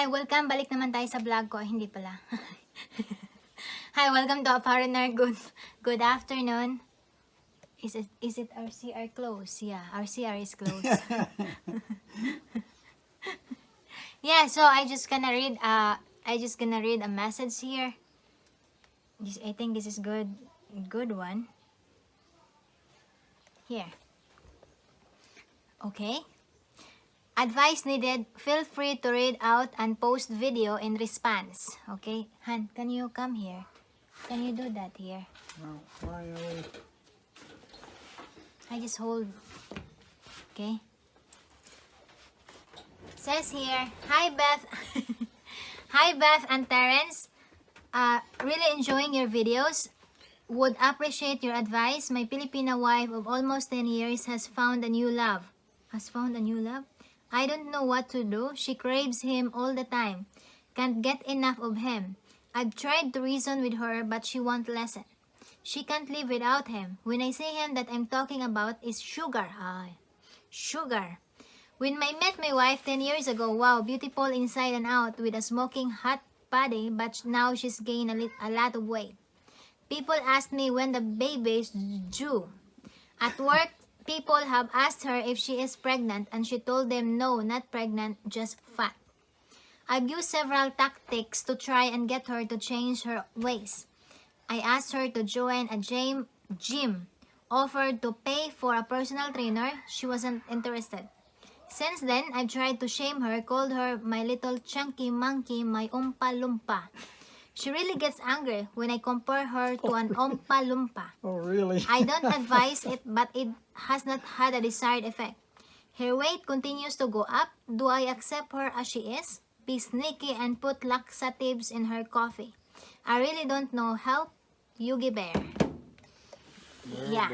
Hi, welcome. Balik naman tayo sa vlog ko. Hindi pala. Hi, welcome to a foreigner. Good afternoon. Is it our CR closed? Yeah, our CR is closed. Yeah, so I just gonna read a message here. I think this is good one. Here. Okay. Advice needed. Feel free to read out and post video in response. Okay, Han, can you come here? Can you do that here? No, why are we? I just hold. Okay. Says here, hi Beth. Hi Beth and Terence. Really enjoying your videos. Would appreciate your advice. My Filipina wife of almost 10 years has found a new love. I don't know what to do. She craves him all the time. Can't get enough of him. I've tried to reason with her, but she won't listen. She can't live without him. When I say him that I'm talking about is sugar. Sugar. When I met my wife 10 years ago, wow, beautiful inside and out with a smoking hot body, but now she's gained a lot of weight. People ask me when the baby is due. At work, people have asked her if she is pregnant, and she told them no, not pregnant, just fat. I've used several tactics to try and get her to change her ways. I asked her to join a gym, offered to pay for a personal trainer. She wasn't interested. Since then, I've tried to shame her, called her my little chunky monkey, my Oompa Loompa. She really gets angry when I compare her to an Oompa Loompa. Oh, really? I don't advise it, but it has not had a desired effect. Her weight continues to go up. Do I accept her as she is? Be sneaky and put laxatives in her coffee. I really don't know. Help, Yugi Bear. Yeah.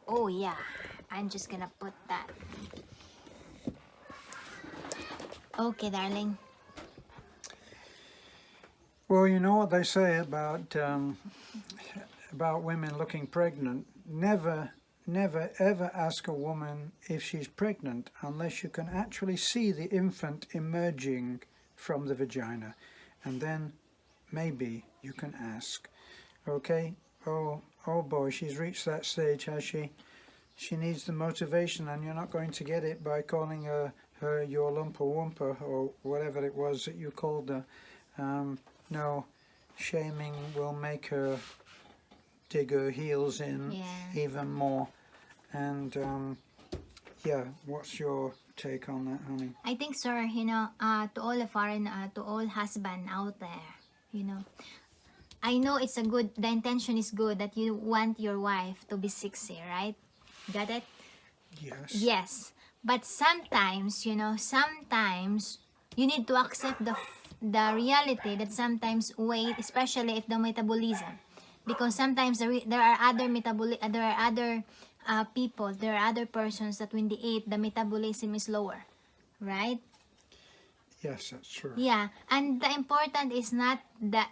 Oh, yeah. I'm just gonna put that. Okay, darling. Well, you know what they say about women looking pregnant. Never, ever ask a woman if she's pregnant unless you can actually see the infant emerging from the vagina, and then maybe you can ask. Okay? Oh boy, she's reached that stage, has she? She needs the motivation, and you're not going to get it by calling her your lumpa wumpa or whatever it was that you called her. No, shaming will make her dig her heels in even more. And yeah, what's your take on that, honey? I think, sir, to all to all husband out there, I know the intention is good, that you want your wife to be sexy, right? Got it? Yes. Yes. But sometimes, sometimes you need to accept the reality that sometimes weight, especially if the metabolism, because sometimes there are other people, there are other persons that when they eat, the metabolism is lower, right? Yes, that's true. Yeah, and the important is not the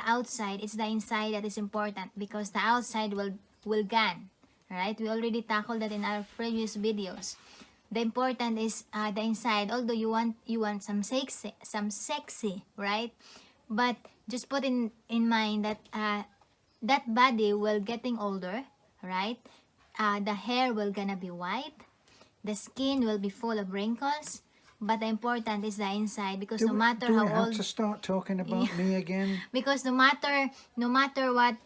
outside, it's the inside that is important, because the outside will gain, right? We already tackled that in our previous videos. The important is the inside. Although you want some sexy, right? But just put in mind that that body will getting older, right? The hair will gonna be white, the skin will be full of wrinkles, but the important is the inside, because no matter how old. Do we have to start talking about me again? Because no matter what,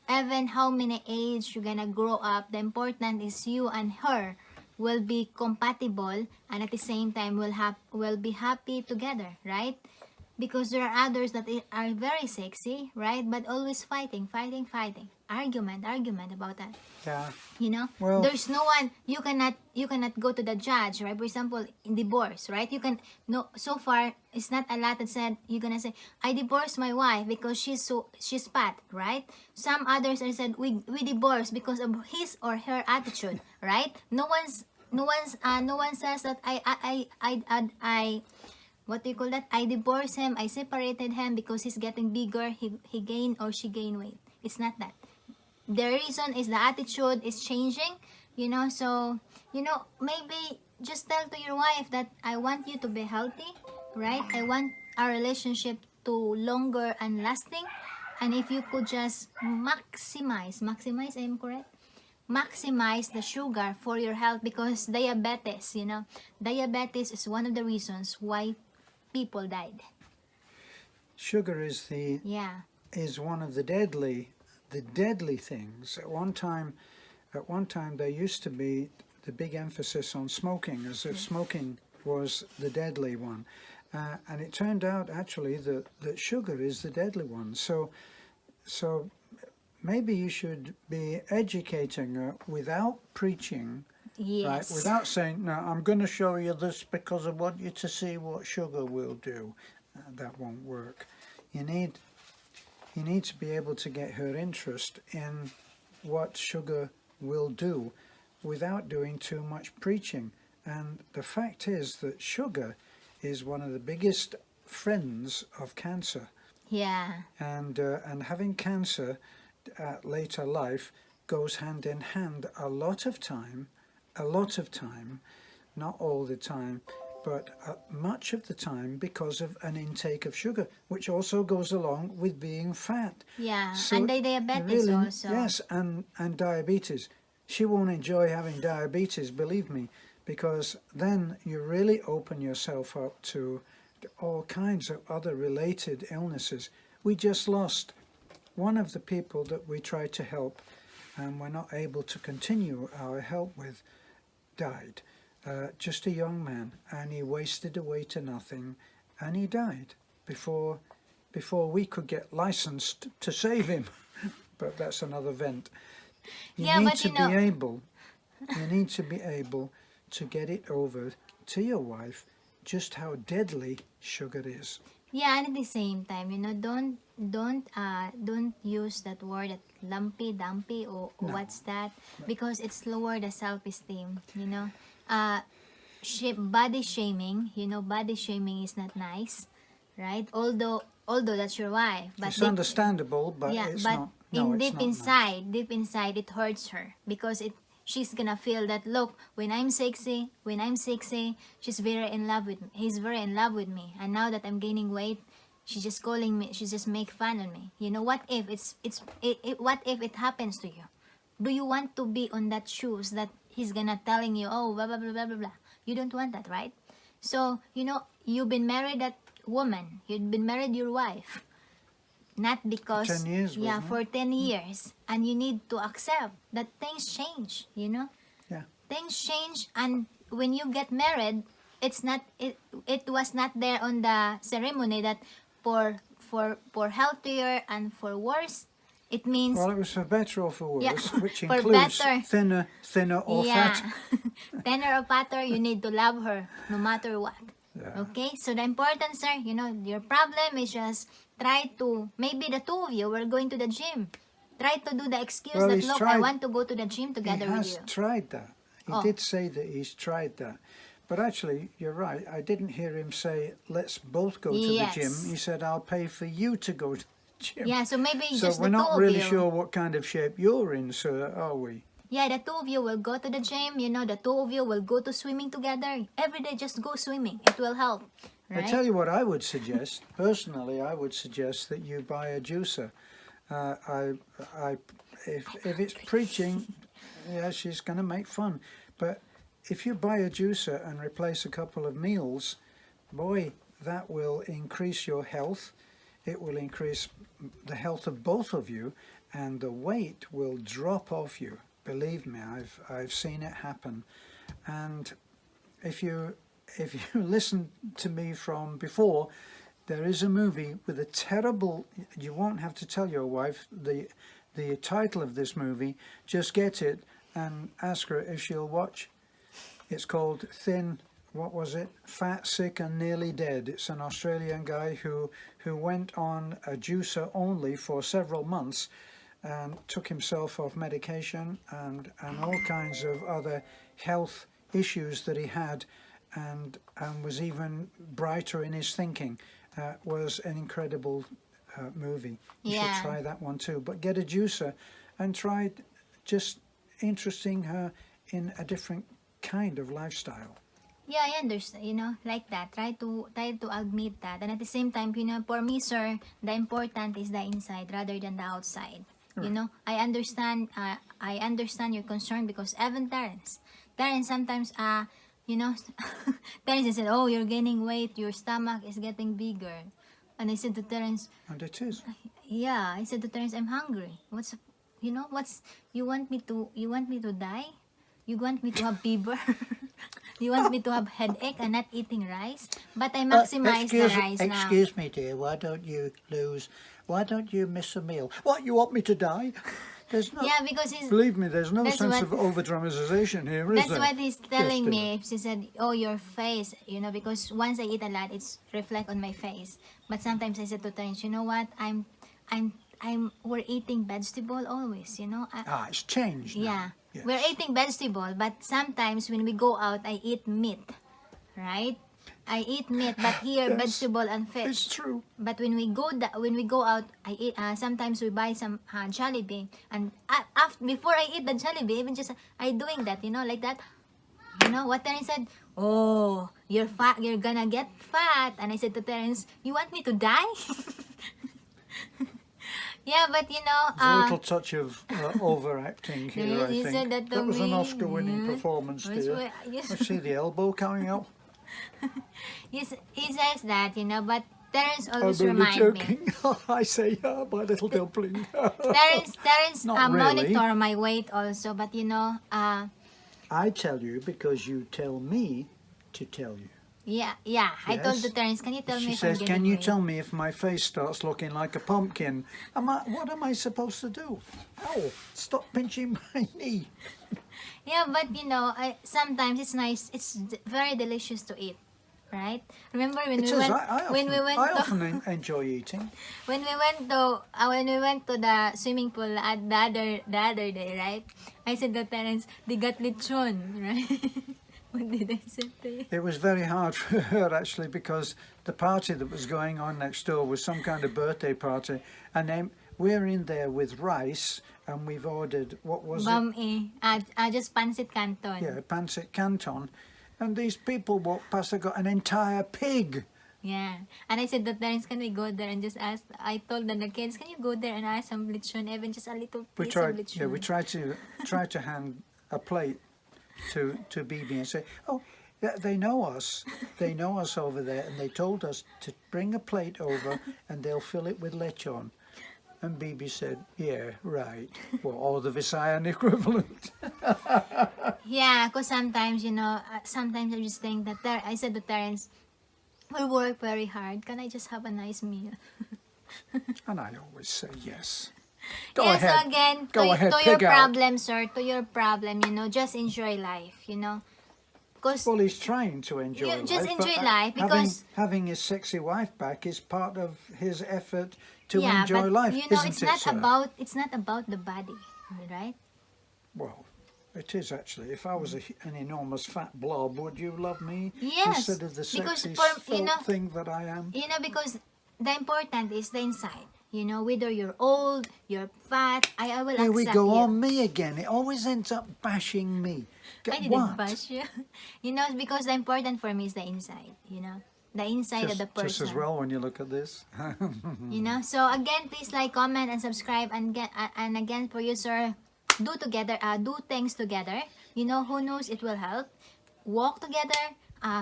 even how many age you're gonna grow up, the important is you and her will be compatible, and at the same time will be happy together, right? Because there are others that are very sexy, right? But always fighting, argument about that. Yeah. Well, there's no one, you cannot go to the judge, right? For example, in divorce, right? You can no, so far it's not a lot that said you're gonna say I divorced my wife because she's fat, right? Some others are said we divorced because of his or her attitude, right? No one says that I what do you call that? I divorced him, I separated him because he's getting bigger, he gained or she gained weight. It's not that. The reason is the attitude is changing, You know, so, maybe just tell to your wife that I want you to be healthy, right? I want our relationship to longer and lasting. And if you could just maximize, I am correct? Maximize the sugar for your health, because diabetes, diabetes is one of the reasons why people died. Sugar is Yeah. one of the deadly things. At one time there used to be the big emphasis on smoking, as if smoking was the deadly one. And it turned out actually that sugar is the deadly one. So maybe you should be educating her without preaching, right? Yes. Without saying, no, I'm going to show you this because I want you to see what sugar will do. That won't work. You need to be able to get her interest in what sugar will do without doing too much preaching. And the fact is that sugar is one of the biggest friends of cancer. Yeah. And having cancer at later life goes hand in hand a lot of time, not all the time, but much of the time, because of an intake of sugar, which also goes along with being fat. Yeah. So And the diabetes really, also. yes, and diabetes. She won't enjoy having diabetes, believe me, because then you really open yourself up to all kinds of other related illnesses. We just lost one of the people that we tried to help, and we're not able to continue our help with, died. Just a young man, and he wasted away to nothing, and he died before we could get licensed to save him. But that's another vent. You Yeah, need but to be able to get it over to your wife just how deadly sugar is. Yeah, and at the same time, don't use that word, that lumpy, dumpy, or No. what's that, because it's lower the self-esteem. Uh, body shaming. Body shaming is not nice, right? Although that's your wife, but It's understandable, but yeah, it's but not. No, it's deep not nice. inside, it hurts her, because she's gonna feel that, look, when I'm sexy, she's very in love with me. He's very in love with me, and now that I'm gaining weight, she's just calling me. She just make fun of me. What if what if it happens to you? Do you want to be on that shoes that he's gonna telling you, oh, blah blah blah blah blah blah? You don't want that, right? So you've been married that woman. You've been married your wife. Not because, 10 years, yeah, wasn't it? for 10 years. And you need to accept that things change, Yeah. Things change, and when you get married, it was not there on the ceremony that for healthier and for worse. It means, Well, it was for better or for yeah, worse, which for includes better. thinner or Yeah. fatter. Thinner or fatter, you need to love her no matter what. Yeah. Okay, so the important, sir, your problem is just try to, maybe the two of you were going to the gym. Try to do the excuse Well, that, he's look, I tried- want to go to the gym He together with has you. tried that. He Oh. did say that he's tried that. But actually, you're right. I didn't hear him say, let's both go to the gym. Yes. He said, I'll pay for you to go to the gym. Yeah, so maybe So just we're the two not of really you. sure what kind of shape you're in, sir, are we? Yeah, the two of you will go to the gym. The two of you will go to swimming together. Every day, just go swimming. It will help. Right? I tell you what I would suggest. Personally, I would suggest that you buy a juicer. If it's preaching, yeah, she's going to make fun. But if you buy a juicer and replace a couple of meals, boy, that will increase your health. It will increase the health of both of you, and the weight will drop off you. Believe me, I've seen it happen. And if you listen to me from before, there is a movie with a terrible. You won't have to tell your wife the title of this movie. Just get it and ask her if she'll watch. It's called Thin. What was it? Fat, Sick and Nearly Dead. It's an Australian guy who went on a juicer only for several months and took himself off medication and all kinds of other health issues that he had, and was even brighter in his thinking. Was an incredible movie. You Yeah. should try that one too. But get a juicer and try just interesting her in a different kind of lifestyle. Yeah, I understand, like that. Try to admit that. And at the same time, for me, sir, the important is the inside rather than the outside. Right. I understand your concern because even Terrence sometimes, Terrence said, "Oh, you're gaining weight. Your stomach is getting bigger." And I said to Terrence, And it is. "Yeah." I said to Terrence, "I'm hungry. What's you want me to die? You want me to have fever?" You want me to have headache and not eating rice? But I maximize the rice now. Excuse me, dear. Why don't you miss a meal? What, you want me to die? There's no. Yeah, because Believe me, there's no that's sense what- of over dramatization here, is that's there? what he's telling Yes, me. She said, "Oh, your face, because once I eat a lot, it's reflect on my face." But sometimes I said to Terence, "You know what? We're eating vegetable always, it's changed now. Yeah, Yes. we're eating vegetable, but sometimes when we go out, I eat meat, right? I eat meat, but here Yes, vegetable and fish. It's true. But when we go out, I eat. Sometimes we buy some Jollibee, and before I eat the Jollibee, even just I doing that, like that. What Terence said? "Oh, you're fat. You're gonna get fat." And I said to Terence, "You want me to die?" Yeah, but There's a little touch of overacting here, I he think. said that to was an me. Oscar-winning performance, Which dear. way- yes. I see the elbow coming up. He says that, but Terence I'm always only remind me. joking. I say, my little dumpling. Terence Not really. monitor my weight also, but I tell you because you tell me to tell you. yeah. I told Yes. to Terence, "Can you tell me She if I'm says, gaining "Can you weight?" tell me if my face starts looking like a pumpkin?" What am I supposed to do? Oh, stop pinching my knee. Yeah, but sometimes it's nice. It's very delicious to eat, right? Remember when It we is. went I often enjoy eting. when we went to the swimming pool at the other day, right? I said to Terence, "They got lechon," right? What did I say to you? It was very hard for her actually because the party that was going on next door was some kind of birthday party, and then we're in there with rice, and we've ordered, what was it? Bam just pancit canton. Yeah, pancit canton, and these people walked past. They got an entire pig. Yeah. And I said to Terence, "Can we go there and just ask?" I told the kids, "Can you go there and ask some lechon, even just a little We piece tried. of lechon?" Yeah, we tried to hand a plate to Bibi and say, "Oh, yeah, they know us. They know us over there, and they told us to bring a plate over, and they'll fill it with lechon." And Bibi said, "Yeah, right." Well, or the Visayan equivalent. Yeah, because sometimes, sometimes I just think that I said to Terence, "We work very hard. Can I just have a nice meal?" And I always say yes. Go Yeah, ahead. so again, Go ahead, to your pig out. problem, sir, to your problem, just enjoy life, Because Well, he's trying to enjoy You life. just but enjoy life because- having his sexy wife back is part of his effort to yeah, enjoy but life, isn't it's it, not sir? it's not about the body, right? Well, it is actually. If I was an enormous fat blob, would you love me Yes, instead of the because sexy for- thing that I am? Because the important is the inside. Whether you're old, you're fat, I will Here accept we go you. on me again. It always ends up bashing me. I didn't bash you. Because the important for me is the inside. The inside of the person. Just as well when you look at this. So again, please like, comment, and subscribe. And again, for you, sir, do things together. Who knows, it will help. Walk together,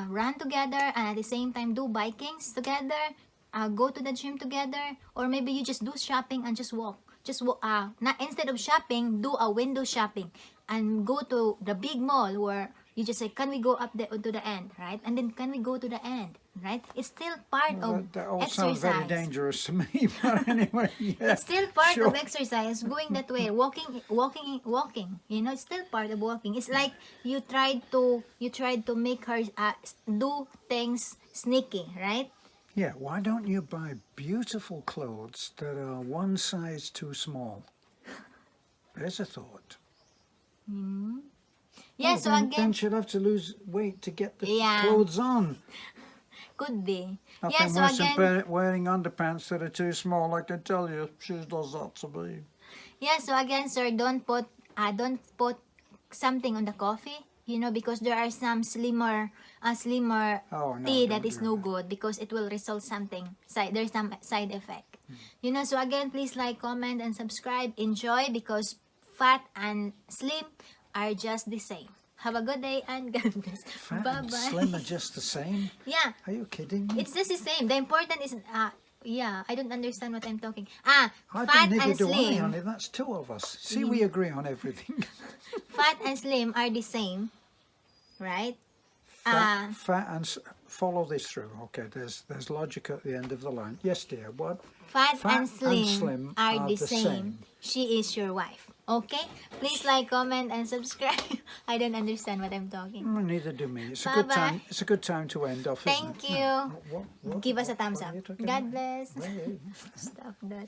run together, and at the same time do bikings together. Go to the gym together, or maybe you just do shopping and just walk. Not instead of shopping, do a window shopping and go to the big mall where you just say, "Can we go up to the end?" Right? And then, "Can we go to the end?" Right? It's still part of That all exercise. sounds very dangerous to me, but anyway, yeah. It's still part sure. of exercise, going that way, walking. It's still part of walking. It's like you tried to make her do things sneaky, right? Yeah, why don't you buy beautiful clothes that are one size too small? There's a thought. Yeah, Oh, so then again, she'll have to lose weight to get the Yeah. clothes on. could be. Nothing Yeah, so worse than again, wearing underpants that are too small, I can tell you. She does that to me. sir, don't put something on the coffee, you know, because there are some slimmer Oh, no, tea don't that is do no that. good because it will result something there's some side effect. You know, so again, please like, comment, and subscribe. Enjoy, because fat and slim are just the same. Have a good day and God bless. Fat Bye and bye. slim are just the same? Yeah, Are you kidding me? it's just the same. The important is yeah, I don't understand what I'm talking. I Fat neither and do I, slim. honey. That's two of us. See, we agree on everything. Fat and slim are the same, right? Fat and follow this through. Okay, there's logic at the end of the line. Yes, dear. What? Fat and and slim are the same. She is your wife. Okay? Please like, comment, and subscribe. I don't understand what I'm talking. Neither do me. It's a Bye-bye. good time. It's a good time to end off. Thank isn't it? you. What, Give us a thumbs what up. are you talking God about? bless. Wait. Stop that.